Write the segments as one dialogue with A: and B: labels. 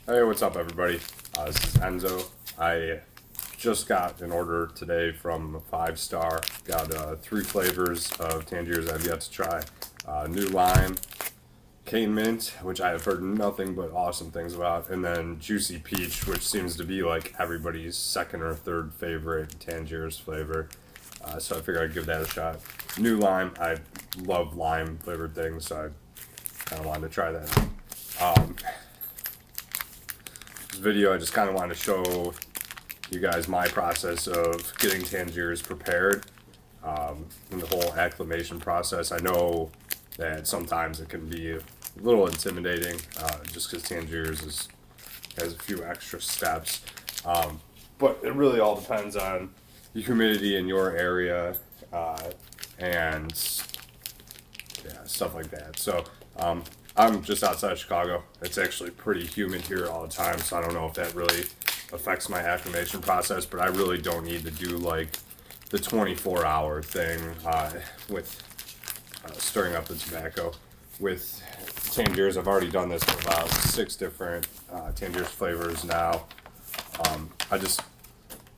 A: Hey, what's up, everybody? This is Enzo. I just got an order today from 5 Star. Got 3 flavors of Tangiers I've yet to try. New lime, cane mint, which I have heard nothing but awesome things about, and then juicy peach, which seems to be like everybody's second or third favorite Tangiers flavor. So I figured I'd give that a shot. New lime, I love lime flavored things, so I kind of wanted to try that out. This video, I just kind of wanted to show you guys my process of getting Tangiers prepared, and the whole acclimation process. I know that sometimes it can be a little intimidating, just because Tangiers has a few extra steps, but it really all depends on the humidity in your area, and yeah, stuff like that. So I'm just outside of Chicago. It's actually pretty humid here all the time, so I don't know if that really affects my acclimation process, but I really don't need to do like the 24-hour thing with stirring up the tobacco. With Tangiers, I've already done this with about 6 different Tangiers flavors now.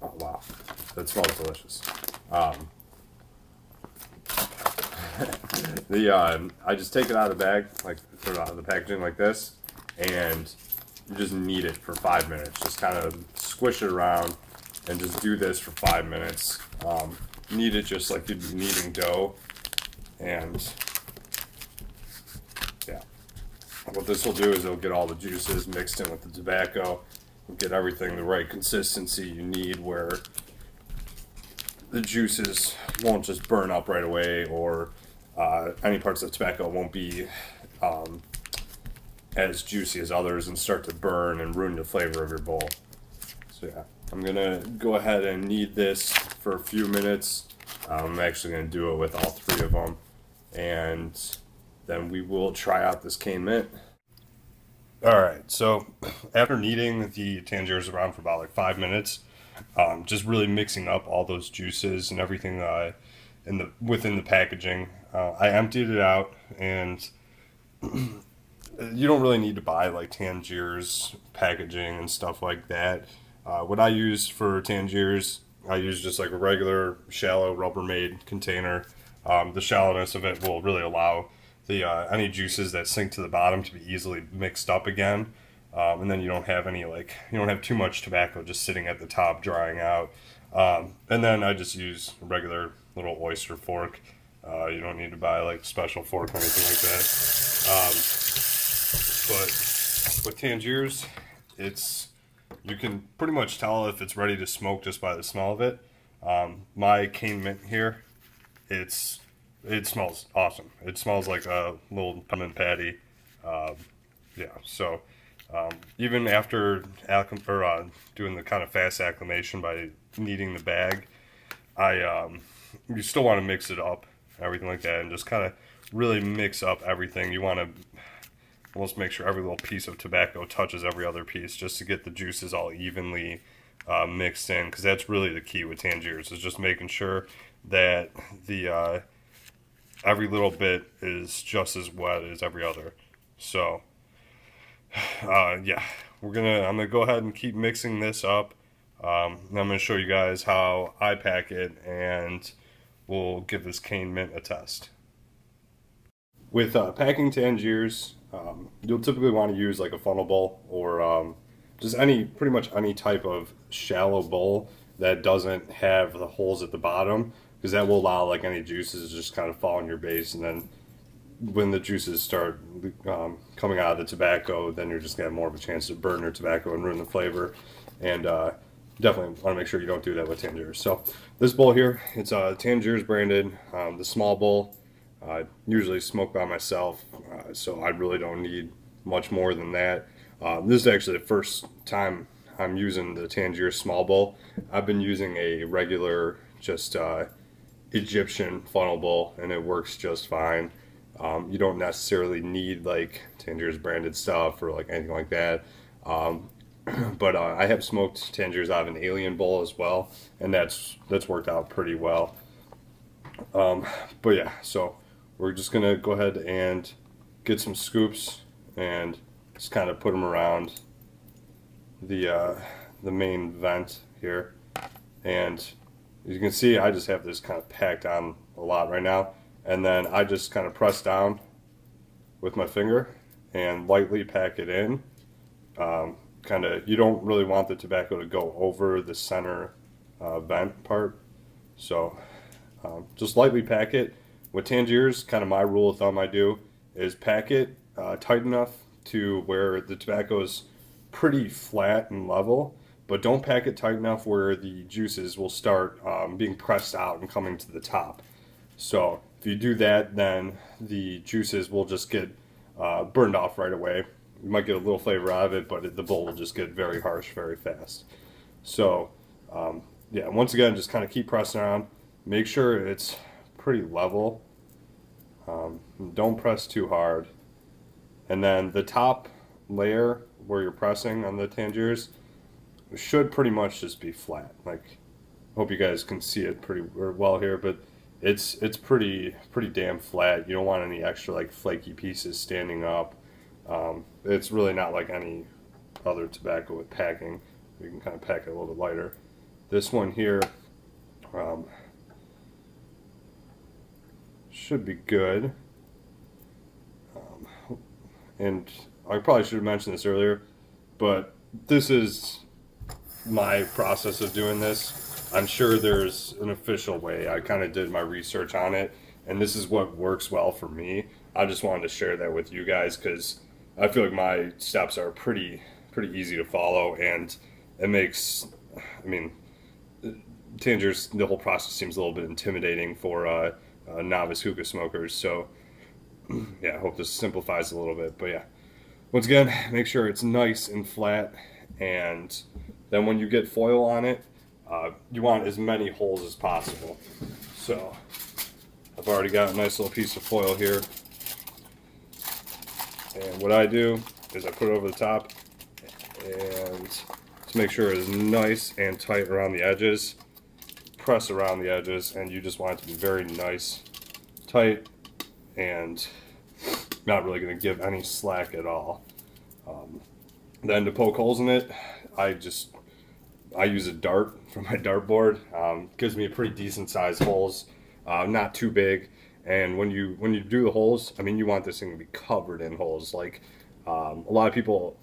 A: Oh wow, that smells delicious. I just take it out of the bag, like throw it out of the packaging like this, and you just knead it for 5 minutes. Just kind of squish it around and just do this for 5 minutes. Knead it just like you'd be kneading dough, and yeah. What this will do is it'll get all the juices mixed in with the tobacco and get everything the right consistency you need, where the juices won't just burn up right away, or any parts of the tobacco won't be as juicy as others and start to burn and ruin the flavor of your bowl. So yeah, I'm gonna go ahead and knead this for a few minutes. I'm actually gonna do it with all 3 of them, and then we will try out this cane mint. Alright, so after kneading the Tangiers around for about like 5 minutes, just really mixing up all those juices and everything within the packaging, I emptied it out, and you don't really need to buy like Tangiers packaging and stuff like that. What I use for Tangiers, I use just like a regular shallow Rubbermaid container. The shallowness of it will really allow the any juices that sink to the bottom to be easily mixed up again, and then you don't have too much tobacco just sitting at the top drying out. And then I just use a regular little oyster fork. You don't need to buy like a special fork or anything like that. But with Tangiers, you can pretty much tell if it's ready to smoke just by the smell of it. My cane mint here, it smells awesome. It smells like a little lemon patty. Yeah, so even after doing the kind of fast acclimation by kneading the bag, you still want to mix it up, everything like that, and just kind of really mix up everything. You want to almost make sure every little piece of tobacco touches every other piece, just to get the juices all evenly mixed in, because that's really the key with Tangiers, is just making sure that the every little bit is just as wet as every other. So yeah, I'm gonna go ahead and keep mixing this up. I'm gonna show you guys how I pack it, and we'll give this cane mint a test. With packing Tangiers, you'll typically want to use like a funnel bowl, or just pretty much any type of shallow bowl that doesn't have the holes at the bottom, because that will allow like any juices to just kind of fall in your base, and then when the juices start coming out of the tobacco, then you're just gonna have more of a chance to burn your tobacco and ruin the flavor. And definitely want to make sure you don't do that with Tangiers. So this bowl here, it's Tangiers branded, the small bowl. I usually smoke by myself, so I really don't need much more than that. This is actually the first time I'm using the Tangiers small bowl. I've been using a regular, just Egyptian funnel bowl, and it works just fine. You don't necessarily need like Tangiers branded stuff or like anything like that. But I have smoked Tangiers out of an alien bowl as well, and that's worked out pretty well. But yeah, so we're just gonna go ahead and get some scoops and just kind of put them around the main vent here, and as you can see, I just have this kind of packed on a lot right now, and then I just kind of press down with my finger and lightly pack it in. Kind of, you don't really want the tobacco to go over the center vent part, so just lightly pack it. With Tangiers, kind of my rule of thumb I do is pack it tight enough to where the tobacco is pretty flat and level, but don't pack it tight enough where the juices will start being pressed out and coming to the top. So if you do that, then the juices will just get burned off right away. You might get a little flavor out of it, but the bowl will just get very harsh very fast. So yeah, once again, just kind of keep pressing around. Make sure it's pretty level. Don't press too hard. And then the top layer where you're pressing on the Tangiers should pretty much just be flat. Like, hope you guys can see it pretty well here, but it's pretty damn flat. You don't want any extra like flaky pieces standing up. It's really not like any other tobacco with packing. You can kind of pack it a little bit lighter. This one here should be good. And I probably should have mentioned this earlier, but this is my process of doing this. I'm sure there's an official way. I kind of did my research on it, and this is what works well for me. I just wanted to share that with you guys because I feel like my steps are pretty easy to follow, and it makes, I mean, Tangiers, the whole process seems a little bit intimidating for novice hookah smokers. So yeah, I hope this simplifies a little bit. But yeah, once again, make sure it's nice and flat, and then when you get foil on it, you want as many holes as possible. So I've already got a nice little piece of foil here, and what I do is I put it over the top, and to make sure it's nice and tight around the edges, press around the edges, and you just want it to be very nice, tight, and not really going to give any slack at all. Then to poke holes in it, I use a dart from my dartboard. Gives me a pretty decent sized holes, not too big. And when you do the holes, I mean, you want this thing to be covered in holes. Like a lot of people,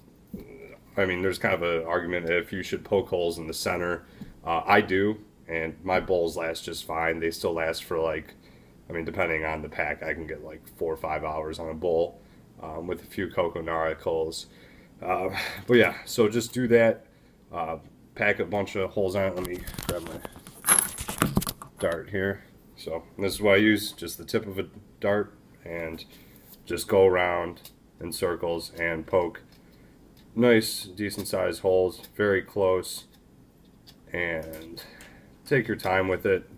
A: I mean, there's kind of an argument if you should poke holes in the center. I do, and my bowls last just fine. They still last for like, I mean, depending on the pack, I can get like 4 or 5 hours on a bowl with a few coco nara coals. But yeah, so just do that. Pack a bunch of holes on it. Let me grab my dart here. So this is what I use, just the tip of a dart, and just go around in circles and poke nice, decent sized holes, very close, and take your time with it.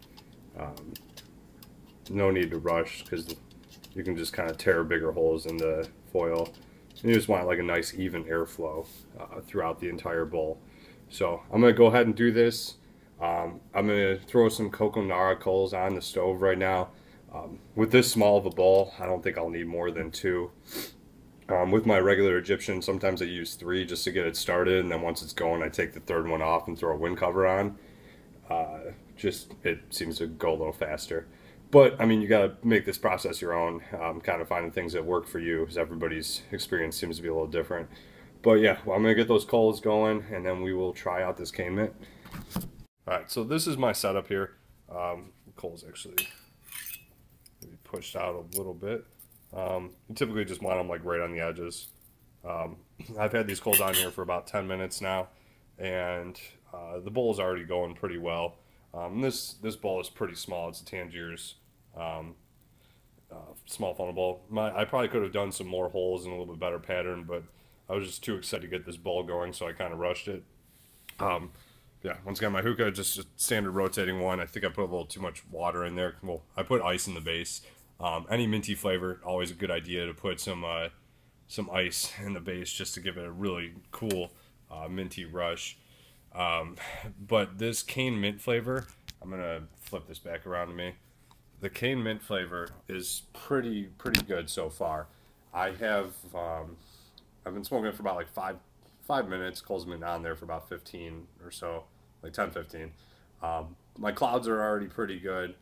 A: No need to rush because you can just kind of tear bigger holes in the foil. And you just want like a nice even airflow throughout the entire bowl. So I'm going to go ahead and do this. I'm going to throw some coco nara coals on the stove right now. With this small of a bowl, I don't think I'll need more than 2. With my regular Egyptian, sometimes I use 3 just to get it started, and then once it's going, I take the 3rd one off and throw a wind cover on. Just, it seems to go a little faster. But, I mean, you got to make this process your own, kind of finding things that work for you, because everybody's experience seems to be a little different. But yeah, well, I'm going to get those coals going, and then we will try out this cane mint. Alright, so this is my setup here. Coals actually maybe pushed out a little bit. You typically just want them like right on the edges. I've had these coals on here for about 10 minutes now, and the bowl is already going pretty well. This bowl is pretty small. It's a Tangiers small funnel bowl. I probably could have done some more holes in a little bit better pattern, but I was just too excited to get this bowl going, so I kind of rushed it. Yeah, once again, my hookah, just a standard rotating one. I think I put a little too much water in there. Well, I put ice in the base. Any minty flavor, always a good idea to put some ice in the base just to give it a really cool minty rush. But this cane mint flavor, I'm gonna flip this back around to me. The cane mint flavor is pretty good so far. I've been smoking it for about like 5 minutes. Cole's been on there for about 15 or so, like 10, 15. My clouds are already pretty good.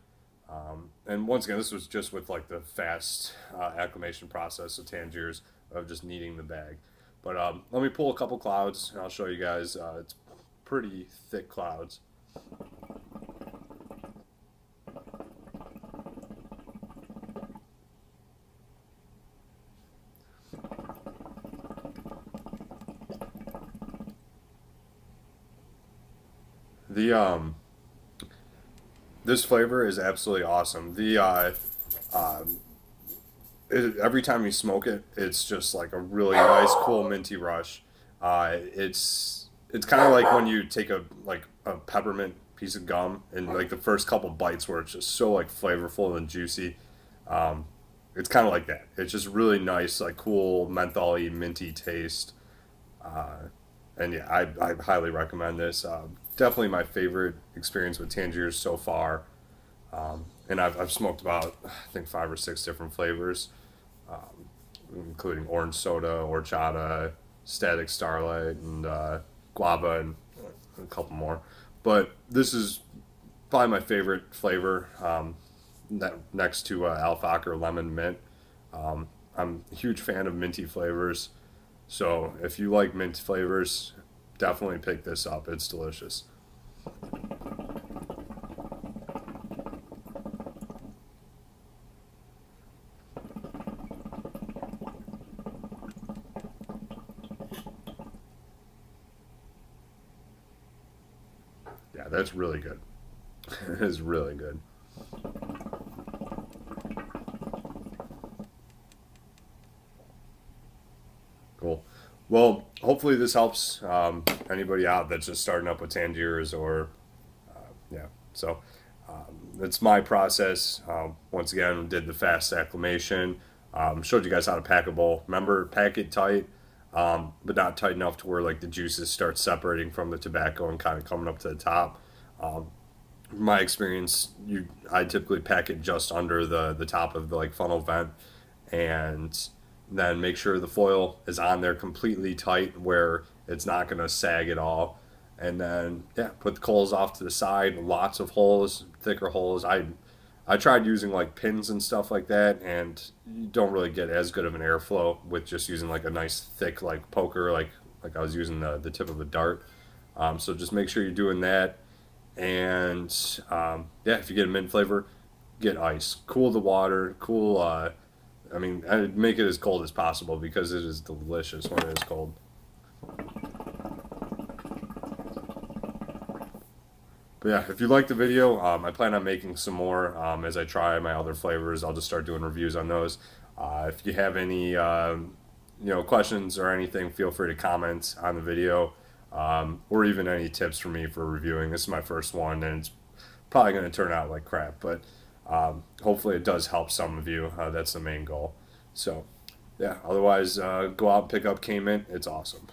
A: And once again, this was just with like the fast acclimation process of Tangiers of just kneading the bag. But let me pull a couple clouds and I'll show you guys. It's pretty thick clouds. This flavor is absolutely awesome. Every time you smoke it, it's just like a really nice, cool minty rush. It's kind of like when you take a peppermint piece of gum and like the first couple bites where it's just so like flavorful and juicy. It's kind of like that. It's just really nice, like cool menthol-y, minty taste. And yeah, I highly recommend this. Definitely my favorite experience with Tangiers so far. And I've smoked about, I think, 5 or 6 different flavors, including orange soda, horchata, static starlight, and guava, and a couple more. But this is probably my favorite flavor, next to alfalfa or lemon mint. I'm a huge fan of minty flavors. So if you like mint flavors, definitely pick this up. It's delicious. Yeah, that's really good. It is really good. Cool. Well, hopefully this helps anybody out that's just starting up with Tangiers or, yeah. So that's my process. Once again, did the fast acclimation. Showed you guys how to pack a bowl. Remember, pack it tight, but not tight enough to where like the juices start separating from the tobacco and kind of coming up to the top. My experience, I typically pack it just under the top of the like funnel vent, and then make sure the foil is on there completely tight where it's not going to sag at all. And then, yeah, put the coals off to the side, lots of holes, thicker holes. I tried using like pins and stuff like that, and you don't really get as good of an airflow with just using like a nice thick like poker, like I was using the tip of a dart. So just make sure you're doing that. And yeah, if you get a mint flavor, get ice. Cool the water, cool, I mean, I'd make it as cold as possible because it is delicious when it is cold. But yeah, if you liked the video, I plan on making some more as I try my other flavors. I'll just start doing reviews on those. If you have any questions or anything, feel free to comment on the video, or even any tips for me for reviewing. This is my first one, and it's probably going to turn out like crap, but hopefully it does help some of you. That's the main goal. So yeah, otherwise, go out and pick up K-Mint. It's awesome.